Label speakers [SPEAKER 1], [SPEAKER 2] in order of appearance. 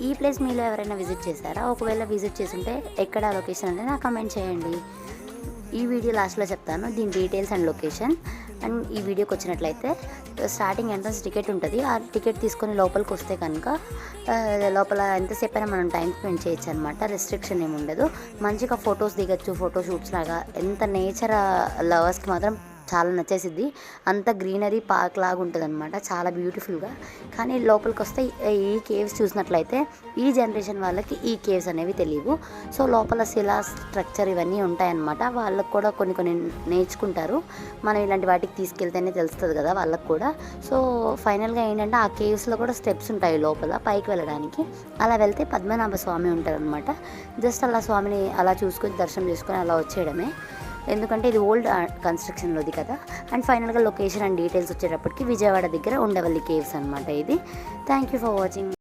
[SPEAKER 1] ఈ ప్లేస్ మీలో ఎవరైనా విజిట్ చేశారా? ఒకవేళ విజిట్ చేస్తుంటే ఎక్కడ లొకేషన్ అనేది నాకు కామెంట్ చేయండి. ఈ వీడియో లాస్ట్లో చెప్తాను దీని డీటెయిల్స్ అండ్ లొకేషన్. అండ్ ఈ వీడియోకి వచ్చినట్లయితే స్టార్టింగ్ ఎంట్రన్స్ టికెట్ ఉంటుంది. ఆ టికెట్ తీసుకొని లోపలికి వస్తే కనుక లోపల ఎంతసేపు అయినా మనం టైం స్పెండ్ చేయొచ్చు అనమాట. రెస్ట్రిక్షన్ ఏమి ఉండదు. మంచిగా ఫొటోస్ దిగచ్చు, ఫోటోషూట్స్ లాగా. ఎంత నేచర్ లవర్స్కి మాత్రం చాలా నచ్చేసిద్ది. అంత గ్రీనరీ పార్క్ లాగా ఉంటుంది అనమాట, చాలా బ్యూటిఫుల్గా. కానీ లోపలికి వస్తే ఈ కేవ్స్ చూసినట్లయితే ఈ జనరేషన్ వాళ్ళకి ఈ కేవ్స్ అనేవి తెలియవు. సో లోపల శిలా స్ట్రక్చర్ ఇవన్నీ ఉంటాయన్నమాట. వాళ్ళకు కూడా కొన్ని నేర్చుకుంటారు. మనం ఇలాంటి వాటికి తీసుకెళ్తేనే తెలుస్తుంది కదా వాళ్ళకు కూడా. సో ఫైనల్గా ఏంటంటే ఆ కేవ్స్లో కూడా స్టెప్స్ ఉంటాయి లోపల పైకి వెళ్ళడానికి. అలా వెళ్తే పద్మనాభ స్వామి ఉంటారనమాట. జస్ట్ అలా స్వామిని అలా చూసుకొని దర్శనం చేసుకొని అలా వచ్చేయడమే. ఎందుకంటే ఇది ఓల్డ్ కన్స్ట్రక్షన్లోది కదా. అండ్ ఫైనల్గా లొకేషన్ అండ్ డీటెయిల్స్ వచ్చేటప్పటికి విజయవాడ దగ్గర ఉండవల్లి కేవ్స్ అనమాట ఇది. Thank you for watching.